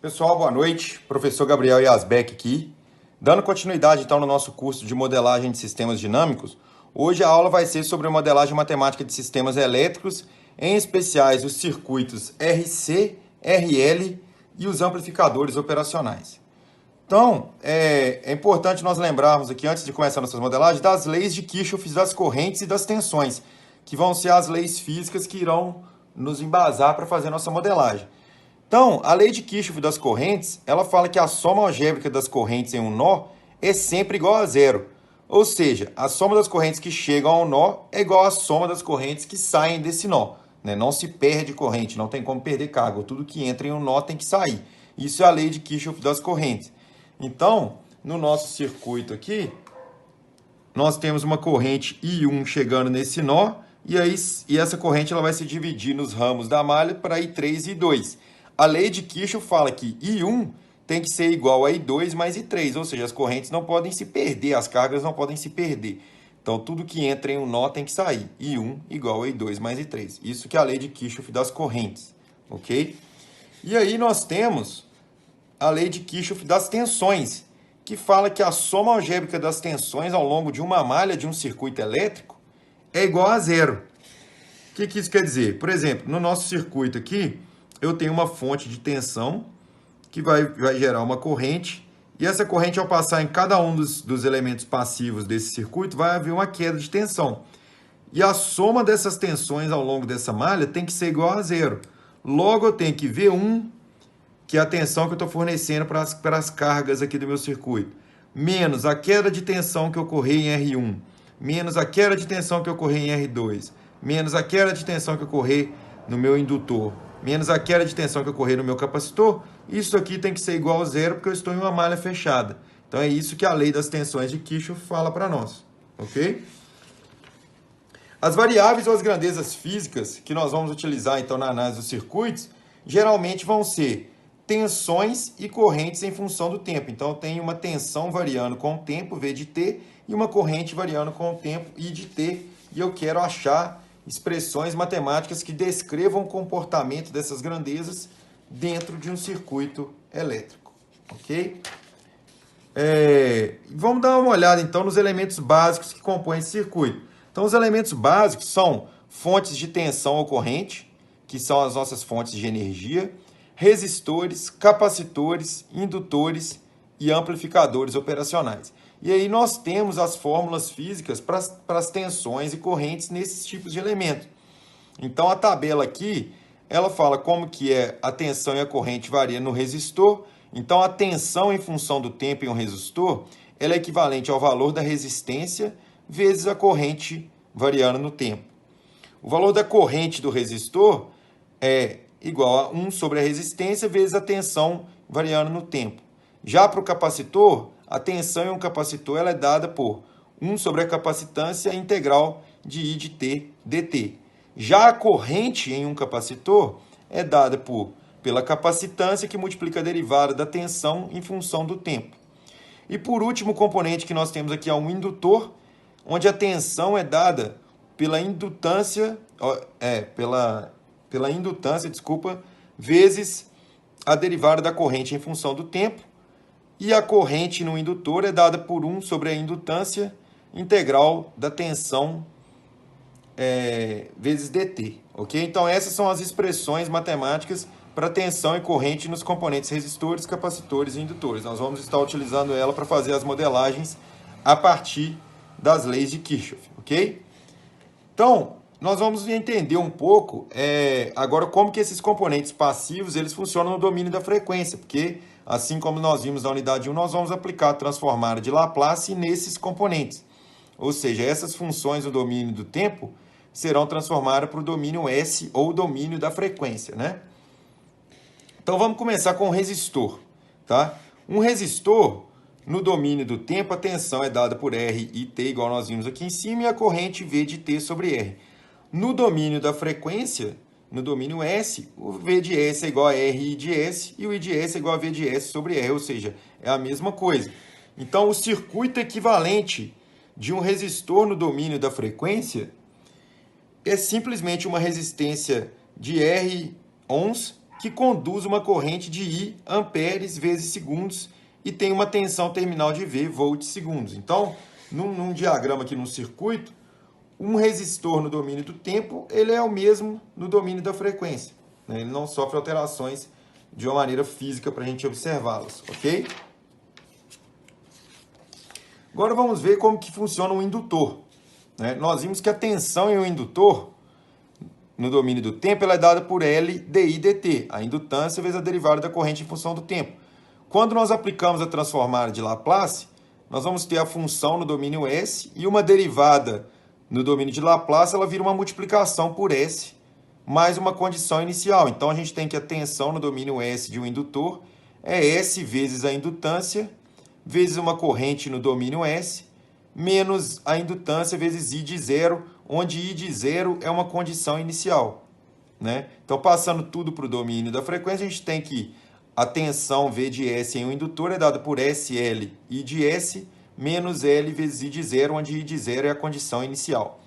Pessoal, boa noite. Professor Gabriel Yazbek aqui. Dando continuidade então no nosso curso de modelagem de sistemas dinâmicos, hoje a aula vai ser sobre a modelagem matemática de sistemas elétricos, em especiais os circuitos RC, RL e os amplificadores operacionais. Então, é importante nós lembrarmos aqui, antes de começar nossas modelagens, das leis de Kirchhoff, das correntes e das tensões, que vão ser as leis físicas que irão nos embasar para fazer nossa modelagem. Então, a lei de Kirchhoff das correntes, ela fala que a soma algébrica das correntes em um nó é sempre igual a zero. Ou seja, a soma das correntes que chegam ao nó é igual à soma das correntes que saem desse nó. Né? Não se perde corrente, não tem como perder carga. Tudo que entra em um nó tem que sair. Isso é a lei de Kirchhoff das correntes. Então, no nosso circuito aqui, nós temos uma corrente I1 chegando nesse nó, e essa corrente ela vai se dividir nos ramos da malha para I3 e I2. A lei de Kirchhoff fala que I1 tem que ser igual a I2 mais I3, ou seja, as correntes não podem se perder, as cargas não podem se perder. Então, tudo que entra em um nó tem que sair. I1 igual a I2 mais I3. Isso que é a lei de Kirchhoff das correntes, ok? E aí nós temos a lei de Kirchhoff das tensões, que fala que a soma algébrica das tensões ao longo de uma malha de um circuito elétrico é igual a zero. O que isso quer dizer? Por exemplo, no nosso circuito aqui, eu tenho uma fonte de tensão que vai gerar uma corrente, e essa corrente, ao passar em cada um dos elementos passivos desse circuito, vai haver uma queda de tensão. E a soma dessas tensões ao longo dessa malha tem que ser igual a zero. Logo, eu tenho que V1, que é a tensão que eu estou fornecendo para as cargas aqui do meu circuito, menos a queda de tensão que ocorrer em R1, menos a queda de tensão que ocorrer em R2, menos a queda de tensão que ocorrer no meu indutor, menos a queda de tensão que ocorrer no meu capacitor. Isso aqui tem que ser igual a zero, porque eu estou em uma malha fechada. Então, é isso que a lei das tensões de Kirchhoff fala para nós, ok? As variáveis ou as grandezas físicas que nós vamos utilizar, então, na análise dos circuitos, geralmente vão ser tensões e correntes em função do tempo. Então, eu tenho uma tensão variando com o tempo, V de T, e uma corrente variando com o tempo, I de T, e eu quero achar expressões matemáticas que descrevam o comportamento dessas grandezas dentro de um circuito elétrico, ok? Vamos dar uma olhada, então, nos elementos básicos que compõem esse circuito. Então, os elementos básicos são fontes de tensão ou corrente, que são as nossas fontes de energia, resistores, capacitores, indutores e amplificadores operacionais. E aí nós temos as fórmulas físicas para as tensões e correntes nesses tipos de elementos. Então, a tabela aqui, ela fala como que a tensão e a corrente variam no resistor. Então, a tensão em função do tempo em um resistor, ela é equivalente ao valor da resistência vezes a corrente variando no tempo. O valor da corrente do resistor é igual a 1 sobre a resistência vezes a tensão variando no tempo. Já para o capacitor, a tensão em um capacitor ela é dada por 1 sobre a capacitância integral de I de T dt. Já a corrente em um capacitor é dada pela capacitância que multiplica a derivada da tensão em função do tempo. E por último, o componente que nós temos aqui é um indutor, onde a tensão é dada pela indutância, vezes a derivada da corrente em função do tempo. E a corrente no indutor é dada por 1 sobre a indutância integral da tensão vezes dt, ok? Então, essas são as expressões matemáticas para tensão e corrente nos componentes resistores, capacitores e indutores. Nós vamos estar utilizando ela para fazer as modelagens a partir das leis de Kirchhoff, ok? Então, nós vamos entender um pouco agora como que esses componentes passivos eles funcionam no domínio da frequência, porque assim como nós vimos na unidade 1, nós vamos aplicar a transformada de Laplace nesses componentes. Ou seja, essas funções no domínio do tempo serão transformadas para o domínio S ou domínio da frequência, né? Então, vamos começar com o resistor, tá? Um resistor, no domínio do tempo, a tensão é dada por R e T, igual nós vimos aqui em cima, e a corrente V de T sobre R. No domínio da frequência, no domínio S, o V de S é igual a R I de S e o I de S é igual a V de S sobre R, ou seja, é a mesma coisa. Então, o circuito equivalente de um resistor no domínio da frequência é simplesmente uma resistência de R ohms que conduz uma corrente de I amperes vezes segundos e tem uma tensão terminal de V volts segundos. Então, num diagrama aqui, num circuito, um resistor no domínio do tempo, ele é o mesmo no domínio da frequência, né? Ele não sofre alterações de uma maneira física para a gente observá-las, ok? Agora vamos ver como que funciona um indutor, né? Nós vimos que a tensão em um indutor, no domínio do tempo, ela é dada por L dI dt, a indutância vezes a derivada da corrente em função do tempo. Quando nós aplicamos a transformada de Laplace, nós vamos ter a função no domínio S e uma derivada no domínio de Laplace, ela vira uma multiplicação por S mais uma condição inicial. Então, a gente tem que a tensão no domínio S de um indutor é S vezes a indutância vezes uma corrente no domínio S menos a indutância vezes I de zero, onde I de zero é uma condição inicial, né? Então, passando tudo para o domínio da frequência, a gente tem que a tensão V de S em um indutor é dada por SL I de S menos L vezes I de zero, onde I de zero é a condição inicial.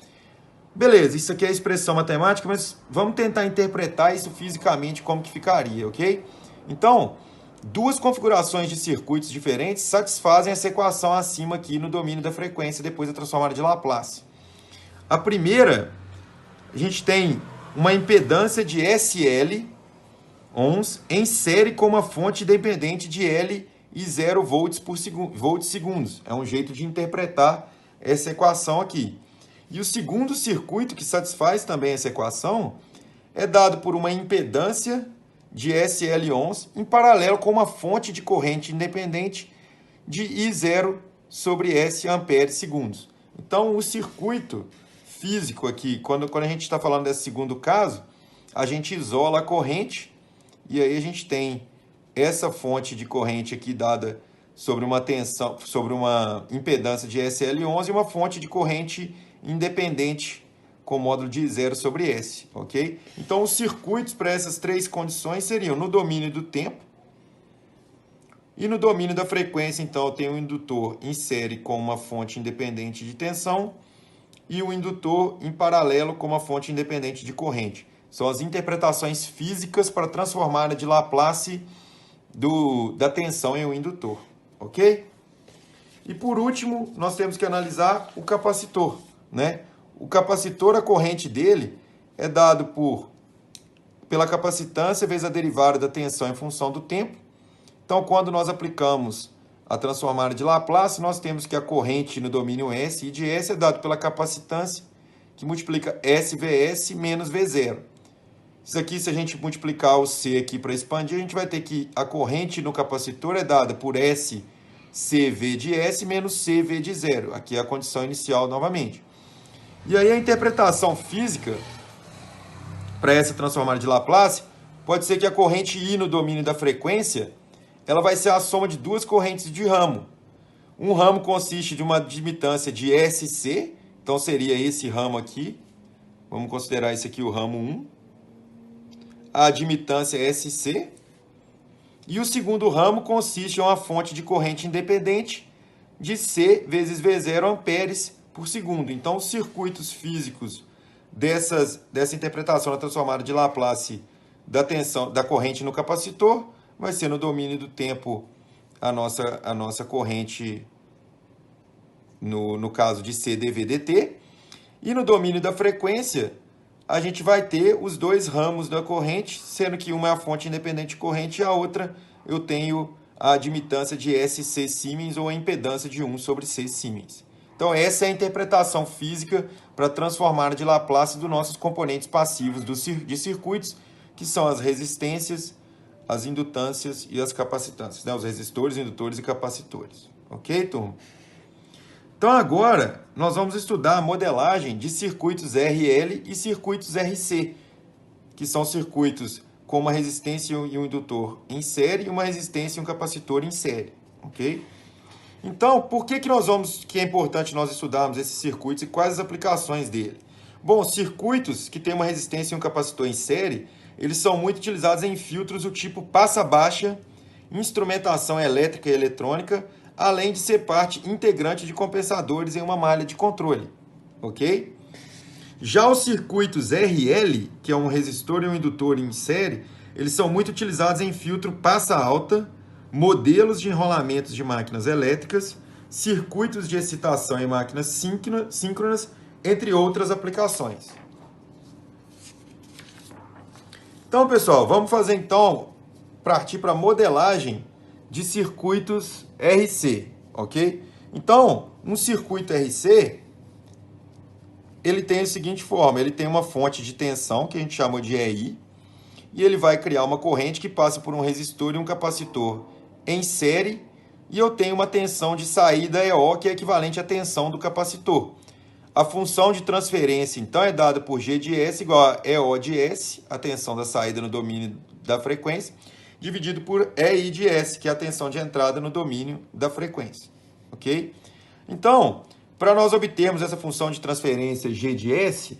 Beleza, isso aqui é a expressão matemática, mas vamos tentar interpretar isso fisicamente como que ficaria, ok? Então, duas configurações de circuitos diferentes satisfazem essa equação acima aqui no domínio da frequência depois da transformada de Laplace. A primeira, a gente tem uma impedância de SL ohms em série com uma fonte dependente de L e 0 volts por segundo, volts segundos. É um jeito de interpretar essa equação aqui. E o segundo circuito que satisfaz também essa equação é dado por uma impedância de SL ohms em paralelo com uma fonte de corrente independente de I0 sobre S amperes segundos. Então, o circuito físico aqui, quando a gente está falando desse segundo caso, a gente isola a corrente e aí a gente tem essa fonte de corrente aqui dada sobre uma tensão, sobre uma impedância de SL11 e uma fonte de corrente independente com módulo de zero sobre S, ok? Então, os circuitos para essas três condições seriam no domínio do tempo e no domínio da frequência. Então, eu tenho um indutor em série com uma fonte independente de tensão e um indutor em paralelo com uma fonte independente de corrente. São as interpretações físicas para transformar de Laplace da tensão em um indutor, ok? E por último, nós temos que analisar o capacitor, né? O capacitor, a corrente dele é dado pela capacitância vezes a derivada da tensão em função do tempo. Então, quando nós aplicamos a transformada de Laplace, nós temos que a corrente no domínio S, I de S, é dado pela capacitância, que multiplica SVS menos V0. Isso aqui, se a gente multiplicar o C aqui para expandir, a gente vai ter que a corrente no capacitor é dada por S CV de S menos CV de zero. Aqui é a condição inicial novamente. E aí a interpretação física para essa transformada de Laplace pode ser que a corrente I no domínio da frequência ela vai ser a soma de duas correntes de ramo. Um ramo consiste de uma admitância de SC, então seria esse ramo aqui. Vamos considerar esse aqui o ramo 1. A admitância SC. E o segundo ramo consiste em uma fonte de corrente independente de C vezes V0 amperes por segundo. Então, os circuitos físicos dessa interpretação da transformada de Laplace da tensão da corrente no capacitor vai ser no domínio do tempo a nossa corrente, no caso de C dV dt. E no domínio da frequência, a gente vai ter os dois ramos da corrente, sendo que uma é a fonte independente de corrente e a outra eu tenho a admitância de SC Siemens ou a impedância de 1 sobre C Siemens. Então, essa é a interpretação física para transformar de Laplace dos nossos componentes passivos de circuitos, que são as resistências, as indutâncias e as capacitâncias, né? Os resistores, indutores e capacitores. Ok, turma? Então, agora, nós vamos estudar a modelagem de circuitos RL e circuitos RC, que são circuitos com uma resistência e um indutor em série e uma resistência e um capacitor em série, ok? Então, por que é importante nós estudarmos esses circuitos e quais as aplicações dele? Bom, circuitos que têm uma resistência e um capacitor em série, eles são muito utilizados em filtros do tipo passa-baixa, instrumentação elétrica e eletrônica, além de ser parte integrante de compensadores em uma malha de controle, ok? Já os circuitos RL, que é um resistor e um indutor em série, eles são muito utilizados em filtro passa alta, modelos de enrolamentos de máquinas elétricas, circuitos de excitação em máquinas síncronas, entre outras aplicações. Então, pessoal, vamos partir para a modelagem de circuitos RC, ok? Então, um circuito RC, ele tem a seguinte forma, ele tem uma fonte de tensão, que a gente chama de EI, e ele vai criar uma corrente que passa por um resistor e um capacitor em série, e eu tenho uma tensão de saída EO, que é equivalente à tensão do capacitor. A função de transferência, então, é dada por G de S igual a EO de S, a tensão da saída no domínio da frequência, dividido por EI de S, que é a tensão de entrada no domínio da frequência. Ok? Então, para nós obtermos essa função de transferência G de S,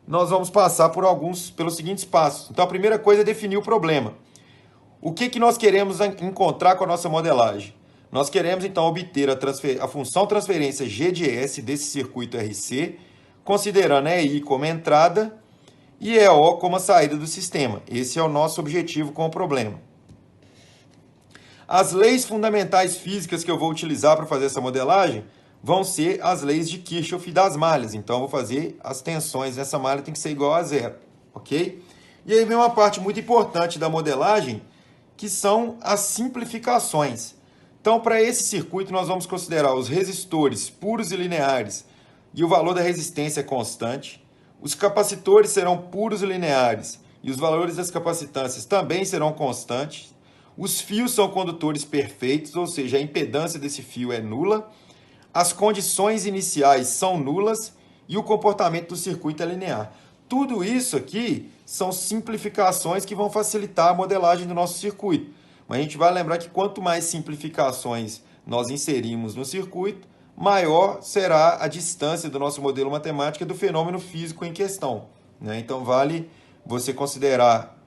nós vamos passar pelos seguintes passos. Então, a primeira coisa é definir o problema. O que nós queremos encontrar com a nossa modelagem? Nós queremos, então, obter a função transferência G de S desse circuito RC, considerando EI como entrada e EO como a saída do sistema. Esse é o nosso objetivo com o problema. As leis fundamentais físicas que eu vou utilizar para fazer essa modelagem vão ser as leis de Kirchhoff e das malhas. Então, eu vou fazer as tensões nessa malha tem que ser igual a zero, ok? E aí vem uma parte muito importante da modelagem, que são as simplificações. Então, para esse circuito, nós vamos considerar os resistores puros e lineares e o valor da resistência constante. Os capacitores serão puros e lineares e os valores das capacitâncias também serão constantes. Os fios são condutores perfeitos, ou seja, a impedância desse fio é nula. As condições iniciais são nulas e o comportamento do circuito é linear. Tudo isso aqui são simplificações que vão facilitar a modelagem do nosso circuito. Mas a gente vai lembrar que quanto mais simplificações nós inserimos no circuito, maior será a distância do nosso modelo matemático do fenômeno físico em questão, né? Então, vale você considerar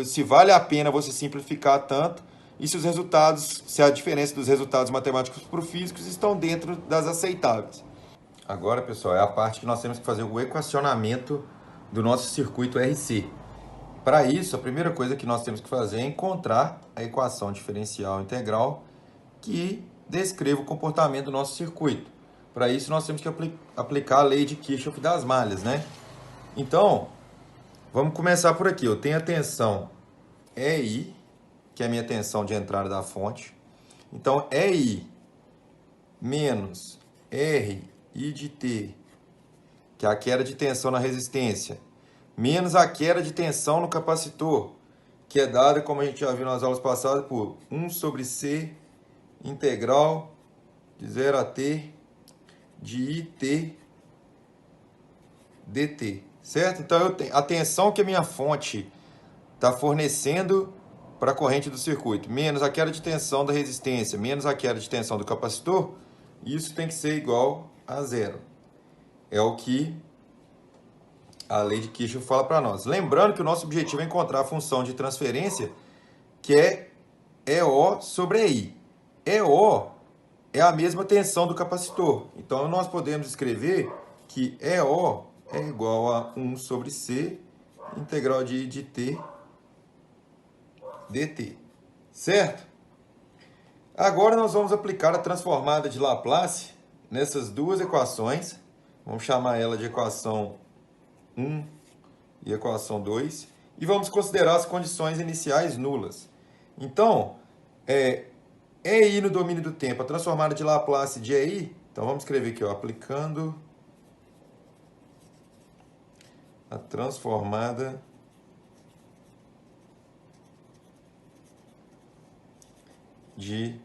se vale a pena você simplificar tanto e se a diferença dos resultados matemáticos para os físicos estão dentro das aceitáveis. Agora, pessoal, é a parte que nós temos que fazer o equacionamento do nosso circuito RC. Para isso, a primeira coisa que nós temos que fazer é encontrar a equação diferencial integral que descreva o comportamento do nosso circuito. Para isso, nós temos que aplicar a lei de Kirchhoff das malhas, né? Então, vamos começar por aqui. Eu tenho a tensão EI, que é a minha tensão de entrada da fonte. Então, EI menos RI de T, que é a queda de tensão na resistência, menos a queda de tensão no capacitor, que é dada, como a gente já viu nas aulas passadas, por 1 sobre C integral de 0 a T de IT dt, certo? Então, eu tenho a tensão que a minha fonte está fornecendo para a corrente do circuito, menos a queda de tensão da resistência, menos a queda de tensão do capacitor, isso tem que ser igual a zero. É o que a lei de Kirchhoff fala para nós. Lembrando que o nosso objetivo é encontrar a função de transferência, que é EO sobre EI. EO é a mesma tensão do capacitor. Então, nós podemos escrever que EO é igual a 1 sobre C, integral de I de T, dt. Certo? Agora, nós vamos aplicar a transformada de Laplace nessas duas equações. Vamos chamar ela de equação 1 e equação 2, e vamos considerar as condições iniciais nulas. Então, EI no domínio do tempo, a transformada de Laplace de EI, então vamos escrever aqui, ó, aplicando a transformada de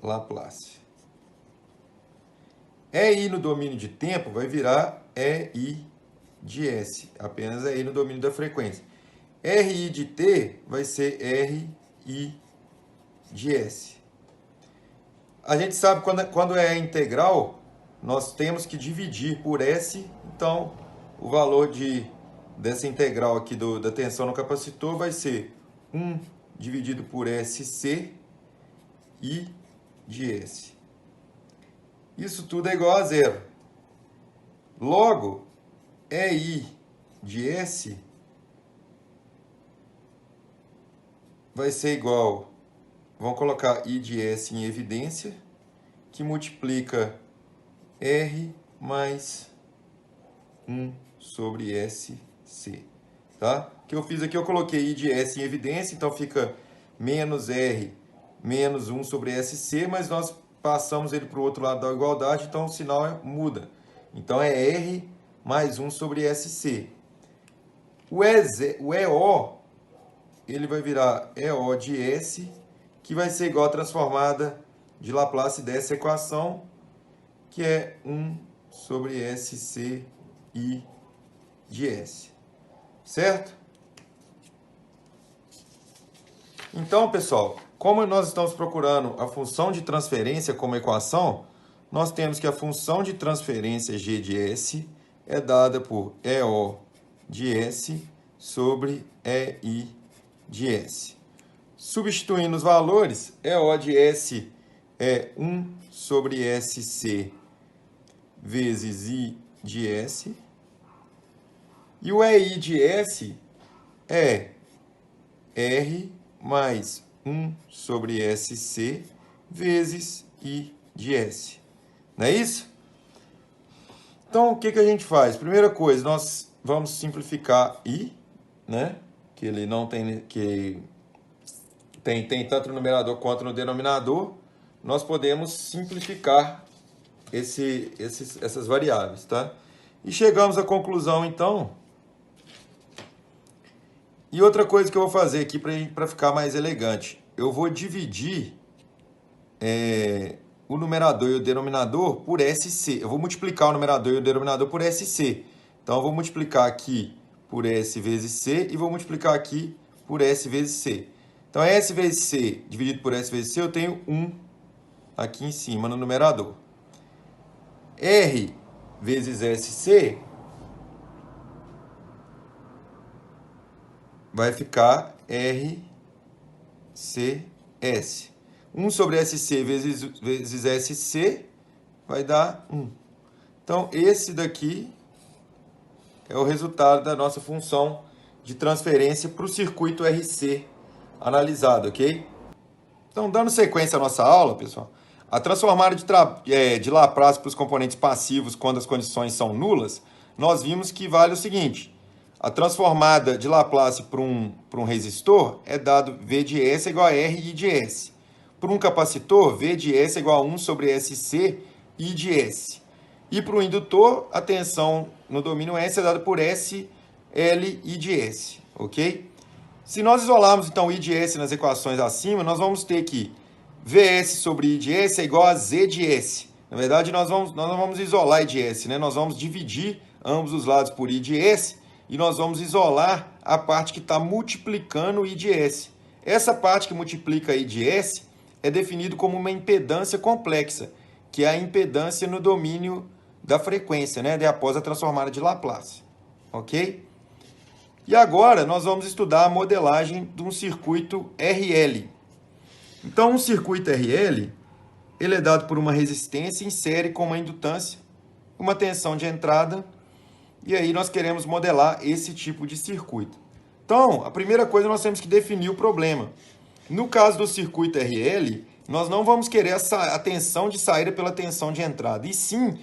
Laplace. EI no domínio de tempo vai virar EI de S, apenas EI no domínio da frequência. RI de T vai ser RI de S. A gente sabe quando é integral, nós temos que dividir por S, então o valor dessa integral aqui da tensão no capacitor vai ser 1 dividido por SC I de S. Isso tudo é igual a zero. Logo, EI de S vai ser igual, vamos colocar I de S em evidência, que multiplica R mais 1 sobre SC. Tá? O que eu fiz aqui, eu coloquei I de S em evidência, então fica menos R menos 1 sobre SC, mas nós passamos ele para o outro lado da igualdade, então o sinal muda. Então é R mais 1 sobre SC. O EO, ele vai virar EO de S, que vai ser igual a transformada de Laplace dessa equação, que é 1 sobre SC I de S. Certo? Então, pessoal, como nós estamos procurando a função de transferência como equação, nós temos que a função de transferência G de S é dada por EO de S sobre EI de S. Substituindo os valores, EO de S é 1 sobre SC vezes I de S. E o EI de S é R mais 1 sobre SC vezes I de S. Não é isso? Então, o que a gente faz? Primeira coisa, nós vamos simplificar I, né? Que ele não tem, que tem tanto no numerador quanto no denominador. Nós podemos simplificar essas variáveis, tá? E chegamos à conclusão, então. E outra coisa que eu vou fazer aqui para ficar mais elegante, eu vou dividir o numerador e o denominador por SC. Eu vou multiplicar o numerador e o denominador por SC. Então, eu vou multiplicar aqui por S vezes C e vou multiplicar aqui por S vezes C. Então, S vezes C dividido por S vezes C, eu tenho 1 aqui em cima no numerador. R vezes SC vai ficar RCS. 1 sobre SC vezes SC vai dar 1. Então, esse daqui é o resultado da nossa função de transferência para o circuito RC analisado, ok? Então, dando sequência à nossa aula, pessoal, a transformada de Laplace para os componentes passivos quando as condições são nulas, nós vimos que vale o seguinte: a transformada de Laplace para um resistor é dado V de S igual a R I de S. Para um capacitor, V de S é igual a 1 sobre SC I de S. E para o indutor, a tensão no domínio S é dada por S L I de S, ok? Se nós isolarmos, então, I de S nas equações acima, nós vamos ter que Vs sobre I de S é igual a Z de S. Na verdade, nós não vamos isolar I de S, né? Nós vamos dividir ambos os lados por I de S e nós vamos isolar a parte que está multiplicando I de S. Essa parte que multiplica I de S é definido como uma impedância complexa, que é a impedância no domínio da frequência, né? Após a transformada de Laplace, ok? E agora nós vamos estudar a modelagem de um circuito RL. Então, um circuito RL, ele é dado por uma resistência em série com uma indutância, uma tensão de entrada, e aí nós queremos modelar esse tipo de circuito. Então, a primeira coisa, nós temos que definir o problema. No caso do circuito RL, nós não vamos querer a tensão de saída pela tensão de entrada, e sim,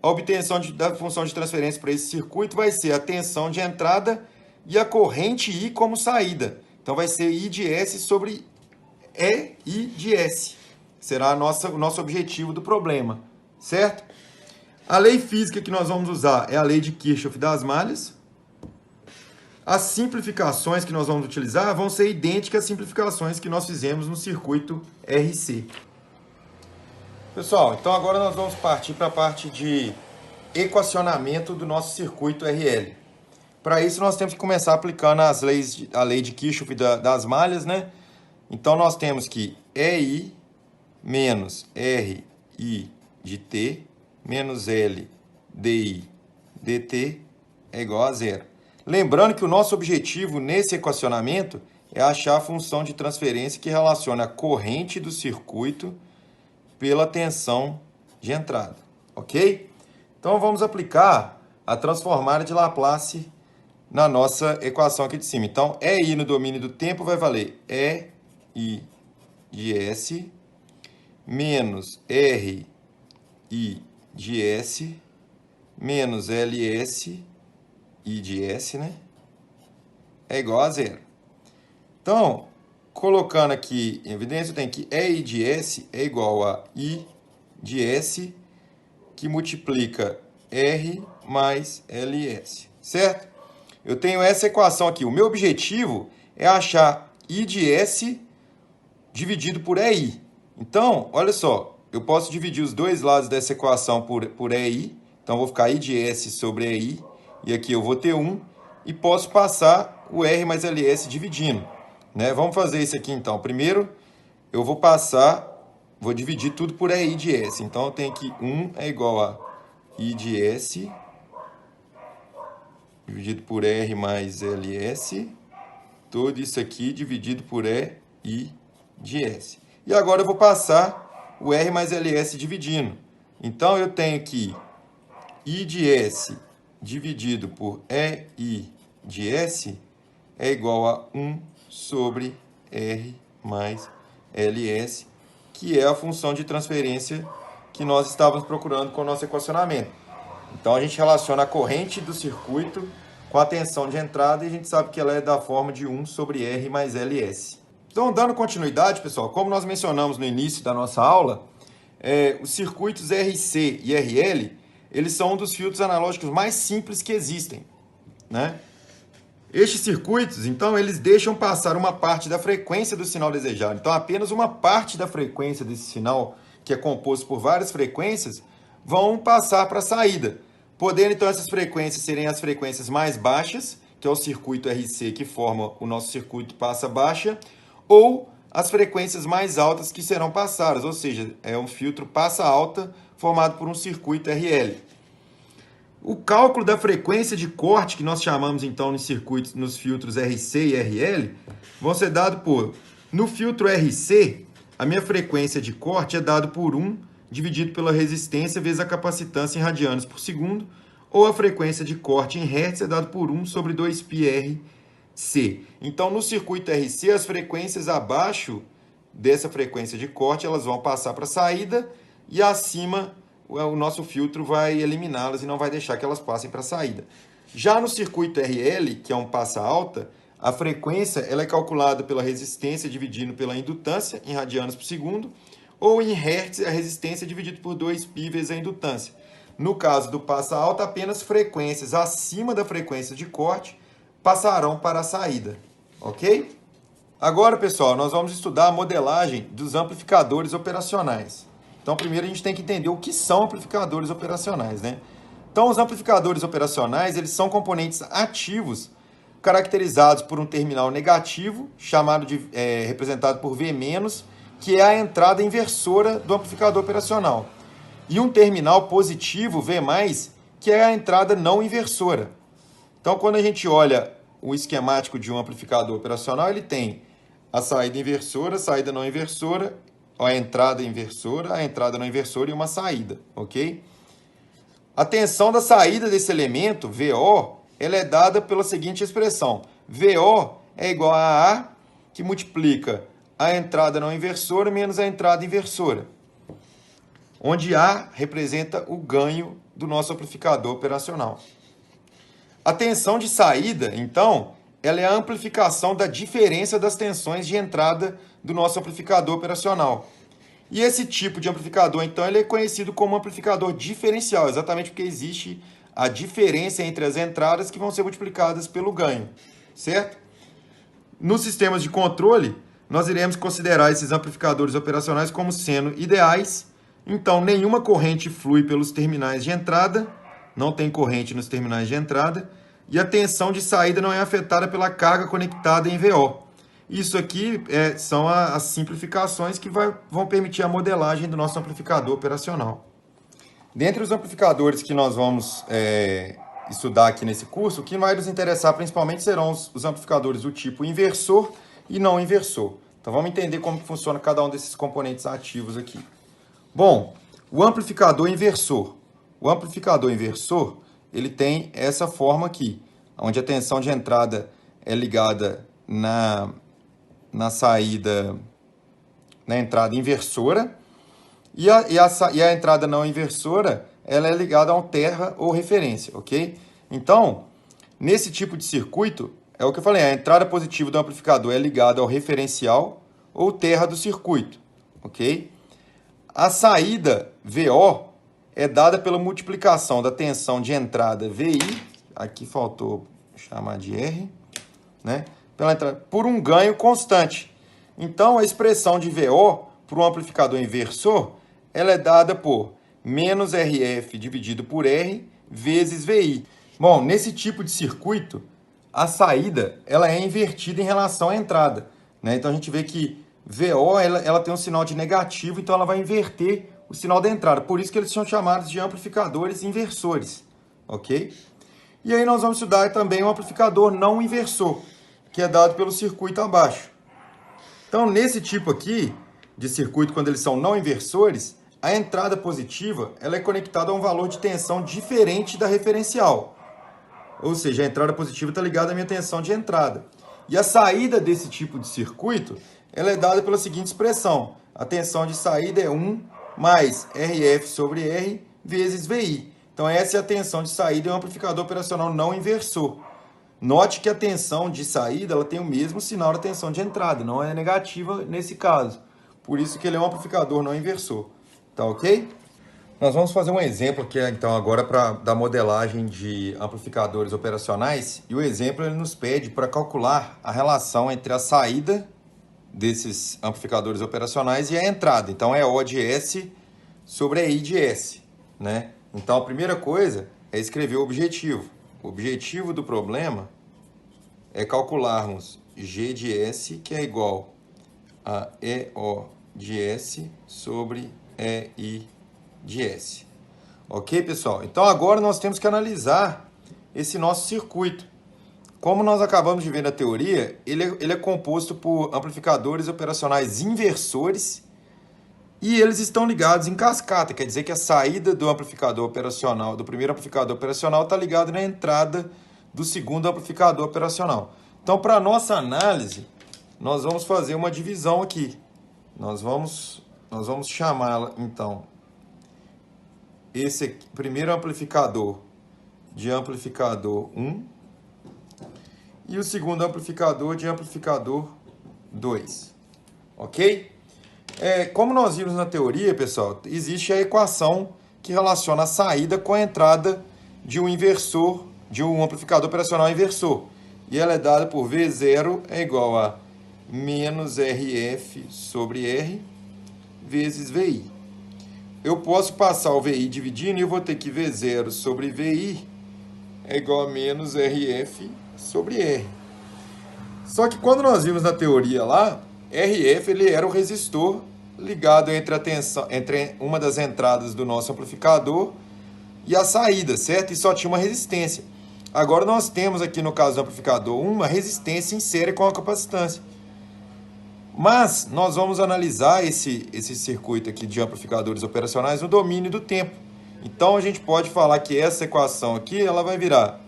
a obtenção da função de transferência para esse circuito vai ser a tensão de entrada e a corrente I como saída. Então, vai ser I de S sobre EI de S. Será o nosso objetivo do problema, certo? A lei física que nós vamos usar é a lei de Kirchhoff das malhas. As simplificações que nós vamos utilizar vão ser idênticas às simplificações que nós fizemos no circuito RC. Pessoal, então agora nós vamos partir para a parte de equacionamento do nosso circuito RL. Para isso, nós temos que começar aplicando a lei de Kirchhoff das malhas, né? Então, nós temos que EI menos RI de T menos L DI dt é igual a zero. Lembrando que o nosso objetivo nesse equacionamento é achar a função de transferência que relaciona a corrente do circuito pela tensão de entrada, ok? Então, vamos aplicar a transformada de Laplace na nossa equação aqui de cima. Então, EI no domínio do tempo vai valer EI de S menos RI de S menos LS I de S, né? É igual a zero. Então, colocando aqui em evidência, eu tenho que EI de S é igual a I de S, que multiplica R mais LS, certo? Eu tenho essa equação aqui. O meu objetivo é achar I de S dividido por EI. Então, olha só, eu posso dividir os dois lados dessa equação por EI. Então, vou ficar I de S sobre EI. E aqui eu vou ter 1. E posso passar o R mais LS dividindo, né? Vamos fazer isso aqui, então. Primeiro, eu vou dividir tudo por EI de S. Então, eu tenho que 1 é igual a I de S dividido por R mais LS. Tudo isso aqui dividido por EI de S. E agora eu vou passar o R mais LS dividindo. Então, eu tenho que I de S dividido por EI de S é igual a 1 sobre R mais LS, que é a função de transferência que nós estávamos procurando com o nosso equacionamento. Então, a gente relaciona a corrente do circuito com a tensão de entrada e a gente sabe que ela é da forma de 1 sobre R mais LS. Então, dando continuidade, pessoal, como nós mencionamos no início da nossa aula, os circuitos RC e RL, eles são um dos filtros analógicos mais simples que existem, né? Estes circuitos, então, eles deixam passar uma parte da frequência do sinal desejado. Então, apenas uma parte da frequência desse sinal, que é composto por várias frequências, vão passar para a saída. Podendo, então, essas frequências serem as frequências mais baixas, que é o circuito RC que forma o nosso circuito passa baixa, ou as frequências mais altas que serão passadas, ou seja, é um filtro passa alta formado por um circuito RL. O cálculo da frequência de corte, que nós chamamos então nos circuitos, nos filtros RC e RL, vão ser dados por, no filtro RC, a minha frequência de corte é dado por 1 dividido pela resistência vezes a capacitância em radianos por segundo, ou a frequência de corte em hertz é dado por 1 sobre 2πRC. Então, no circuito RC, as frequências abaixo dessa frequência de corte, elas vão passar para a saída e acima o nosso filtro vai eliminá-las e não vai deixar que elas passem para a saída. Já no circuito RL, que é um passa alta, a frequência ela é calculada pela resistência dividido pela indutância em radianos por segundo, ou em hertz, a resistência dividido por 2π vezes a indutância. No caso do passa alta, apenas frequências acima da frequência de corte passarão para a saída, ok? Agora, pessoal, nós vamos estudar a modelagem dos amplificadores operacionais. Então, primeiro a gente tem que entender o que são amplificadores operacionais, né? Então, os amplificadores operacionais, eles são componentes ativos caracterizados por um terminal negativo, representado por V-, que é a entrada inversora do amplificador operacional. E um terminal positivo, V+, que é a entrada não inversora. Então, quando a gente olha o esquemático de um amplificador operacional, ele tem a saída inversora, a saída não inversora, a entrada inversora, a entrada não inversora e uma saída, ok? A tensão da saída desse elemento, VO, ela é dada pela seguinte expressão. VO é igual a A, que multiplica a entrada não inversora menos a entrada inversora, onde A representa o ganho do nosso amplificador operacional. A tensão de saída, então, ela é a amplificação da diferença das tensões de entrada do nosso amplificador operacional. E esse tipo de amplificador, então, ele é conhecido como amplificador diferencial, exatamente porque existe a diferença entre as entradas que vão ser multiplicadas pelo ganho, certo? Nos sistemas de controle, nós iremos considerar esses amplificadores operacionais como sendo ideais. Então, nenhuma corrente flui pelos terminais de entrada, não tem corrente nos terminais de entrada, e a tensão de saída não é afetada pela carga conectada em VO. Isso aqui são as simplificações que vão permitir a modelagem do nosso amplificador operacional. Dentre os amplificadores que nós vamos estudar aqui nesse curso, o que vai nos interessar principalmente serão os amplificadores do tipo inversor e não inversor. Então vamos entender como funciona cada um desses componentes ativos aqui. Bom, o amplificador inversor. O amplificador inversor, ele tem essa forma aqui. onde a tensão de entrada é ligada na saída, na entrada inversora, e a entrada não inversora, ela é ligada a um terra ou referência, ok? Então, nesse tipo de circuito, é o que eu falei, a entrada positiva do amplificador é ligada ao referencial ou terra do circuito, ok? A saída VO é dada pela multiplicação da tensão de entrada VI, aqui faltou chamar de R, né? Por um ganho constante. Então, a expressão de VO para um amplificador inversor, ela é dada por menos RF dividido por R vezes VI. Bom, nesse tipo de circuito, a saída ela é invertida em relação à entrada, né? Então, a gente vê que VO ela tem um sinal de negativo, então ela vai inverter o sinal da entrada. Por isso que eles são chamados de amplificadores inversores, ok? E aí nós vamos estudar também um amplificador não inversor, que é dado pelo circuito abaixo. Então, nesse tipo aqui de circuito, quando eles são não inversores, a entrada positiva ela é conectada a um valor de tensão diferente da referencial. Ou seja, a entrada positiva está ligada à minha tensão de entrada. E a saída desse tipo de circuito ela é dada pela seguinte expressão. A tensão de saída é 1 mais RF sobre R vezes VI. Então, essa é a tensão de saída em um amplificador operacional não inversor. Note que a tensão de saída ela tem o mesmo sinal da tensão de entrada, não é negativa nesse caso. Por isso que ele é um amplificador não inversor. Tá ok? Nós vamos fazer um exemplo aqui, então, agora da modelagem de amplificadores operacionais. E o exemplo ele nos pede para calcular a relação entre a saída desses amplificadores operacionais e a entrada. Então, é O de S sobre I de S, né? Então, a primeira coisa é escrever o objetivo. O objetivo do problema é calcularmos G de S, que é igual a EO de S sobre EI de S. Ok, pessoal? Então, agora nós temos que analisar esse nosso circuito. Como nós acabamos de ver na teoria, ele é composto por amplificadores operacionais inversores e eles estão ligados em cascata. Quer dizer que a saída do amplificador operacional, do primeiro amplificador operacional, está ligada na entrada do segundo amplificador operacional. Então, para a nossa análise, nós vamos fazer uma divisão aqui. Nós vamos chamá-la, então, esse aqui, primeiro amplificador de amplificador 1 e o segundo amplificador de amplificador 2. Ok? Como nós vimos na teoria, pessoal, existe a equação que relaciona a saída com a entrada de um inversor, de um amplificador operacional inversor. E ela é dada por V0 é igual a menos RF sobre R vezes VI. Eu posso passar o VI dividindo e eu vou ter que V0 sobre VI é igual a menos RF sobre R. Só que quando nós vimos na teoria lá, RF ele era o resistor ligado entre uma das entradas do nosso amplificador e a saída, certo? E só tinha uma resistência. Agora nós temos aqui no caso do amplificador uma resistência em série com a capacitância. Mas nós vamos analisar esse circuito aqui de amplificadores operacionais no domínio do tempo. Então a gente pode falar que essa equação aqui ela vai virar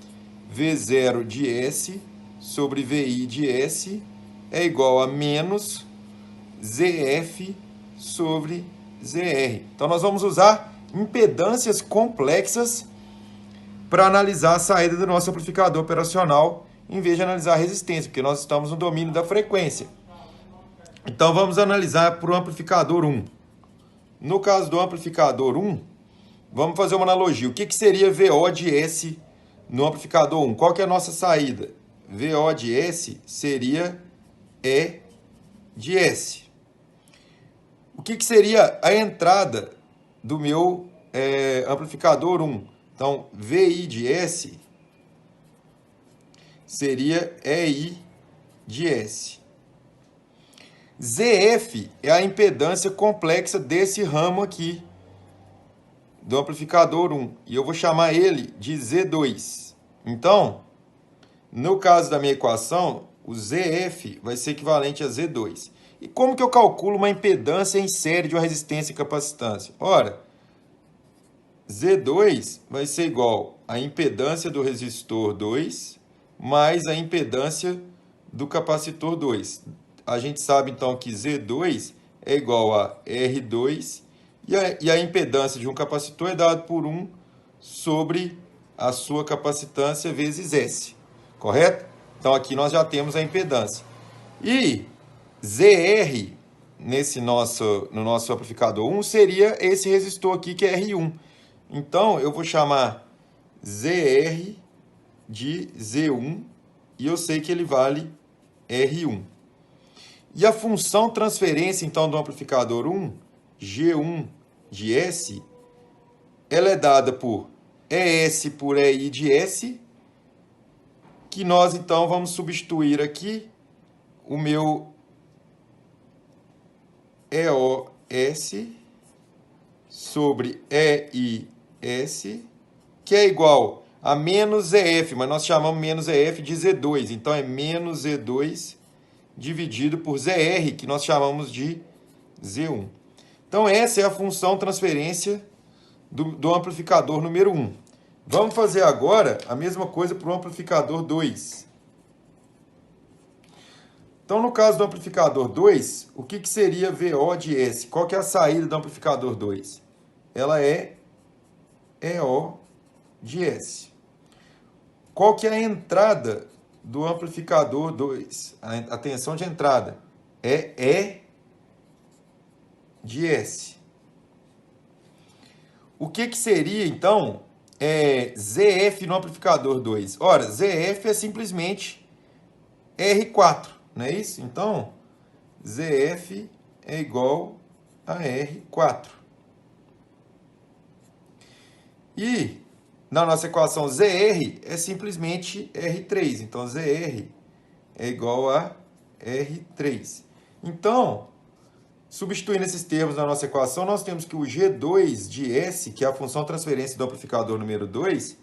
V0 de S sobre VI de S é igual a menos ZF sobre ZR. Então nós vamos usar impedâncias complexas para analisar a saída do nosso amplificador operacional em vez de analisar a resistência, porque nós estamos no domínio da frequência. Então vamos analisar para o amplificador 1. No caso do amplificador 1, vamos fazer uma analogia. O que seria VO de S no amplificador 1? Qual que é a nossa saída? VO de S seria E de S. O que seria a entrada do meu amplificador 1? Então, VI de S seria EI de S. ZF é a impedância complexa desse ramo aqui do amplificador 1. E eu vou chamar ele de Z2. Então, no caso da minha equação, o ZF vai ser equivalente a Z2. E como que eu calculo uma impedância em série de uma resistência e capacitância? Ora, Z2 vai ser igual à impedância do resistor 2 mais a impedância do capacitor 2. A gente sabe então que Z2 é igual a R2 e a impedância de um capacitor é dada por 1 sobre a sua capacitância vezes S, correto? Então aqui nós já temos a impedância. E ZR no nosso amplificador 1 seria esse resistor aqui que é R1. Então eu vou chamar ZR de Z1 e eu sei que ele vale R1. E a função transferência, então, do amplificador 1, G1 de S, ela é dada por ES por EI de S, que nós, então, vamos substituir aqui o meu EOS sobre EIS, que é igual a menos EF, mas nós chamamos menos EF de Z2, então é menos Z2 dividido por ZR, que nós chamamos de Z1. Então, essa é a função transferência do amplificador número 1. Vamos fazer agora a mesma coisa para o amplificador 2. Então, no caso do amplificador 2, o que seria VO de S? Qual que é a saída do amplificador 2? Ela é EO de S. Qual que é a entrada do amplificador 2? A tensão de entrada é E de S. O que seria, então, ZF no amplificador 2? Ora, ZF é simplesmente R4, não é isso? Então, ZF é igual a R4. E na nossa equação ZR é simplesmente R3. Então, ZR é igual a R3. Então, substituindo esses termos na nossa equação, nós temos que o G2 de S, que é a função transferência do amplificador número 2,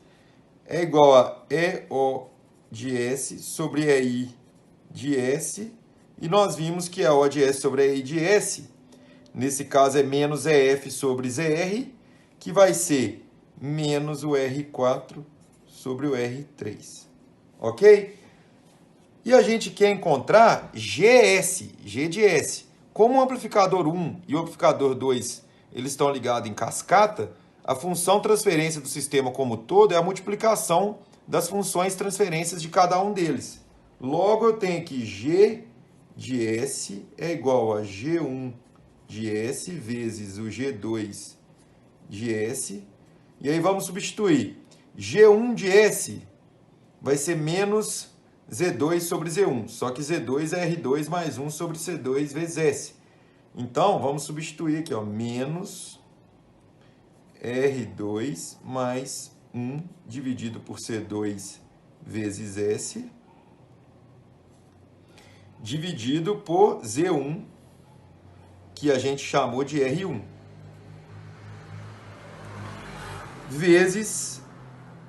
é igual a EO de S sobre EI de S. E nós vimos que a O de S sobre EI de S, nesse caso, é menos EF sobre ZR, que vai ser menos o R4 sobre o R3. Ok? E a gente quer encontrar GS, G de S. Como o amplificador 1 e o amplificador 2 eles estão ligados em cascata, a função transferência do sistema como todo é a multiplicação das funções transferências de cada um deles. Logo, eu tenho que G de S é igual a G1 de S vezes o G2 de S. E aí vamos substituir. G1 de S vai ser menos Z2 sobre Z1. Só que Z2 é R2 mais 1 sobre C2 vezes S. Então, vamos substituir aqui, ó, menos R2 mais 1 dividido por C2 vezes S, dividido por Z1, que a gente chamou de R1. Vezes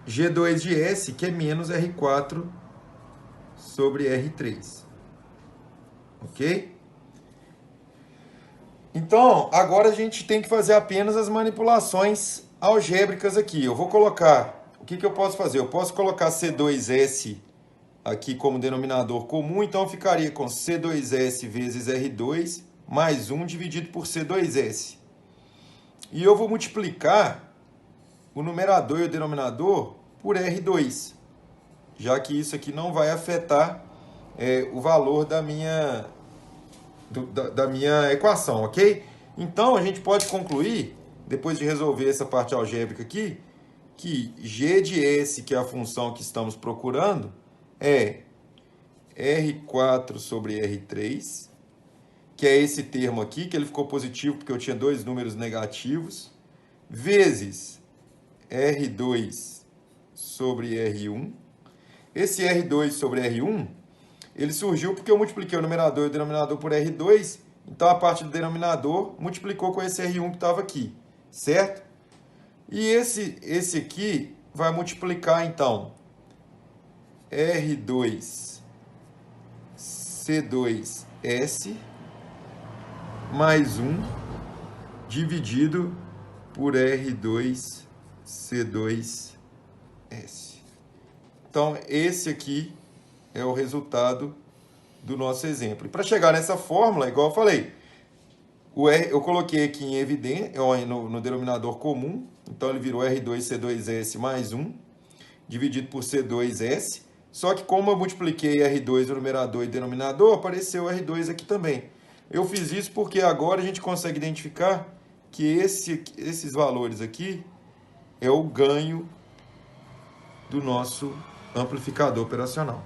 G2 de S, que é menos R4 sobre R3. Ok? Então, agora a gente tem que fazer apenas as manipulações algébricas aqui. Eu vou colocar... O que eu posso fazer? Eu posso colocar C2S aqui como denominador comum, então eu ficaria com C2S vezes R2 mais 1 dividido por C2S. E eu vou multiplicar o numerador e o denominador por R2, já que isso aqui não vai afetar o valor da minha equação, ok? Então, a gente pode concluir, depois de resolver essa parte algébrica aqui, que G de S, que é a função que estamos procurando, é R4 sobre R3, que é esse termo aqui, que ele ficou positivo porque eu tinha dois números negativos, vezes R2 sobre R1. Esse R2 sobre R1, ele surgiu porque eu multipliquei o numerador e o denominador por R2, então a parte do denominador multiplicou com esse R1 que estava aqui, certo? E esse aqui vai multiplicar, então, R2 C2S mais 1 dividido por R2 C2S. Então, esse aqui é o resultado do nosso exemplo. E para chegar nessa fórmula, igual eu falei, eu coloquei aqui em evidência, no denominador comum, então ele virou R2C2S mais 1, dividido por C2S, só que como eu multipliquei R2 no numerador e denominador, apareceu R2 aqui também. Eu fiz isso porque agora a gente consegue identificar que esses valores aqui é o ganho do nosso amplificador operacional.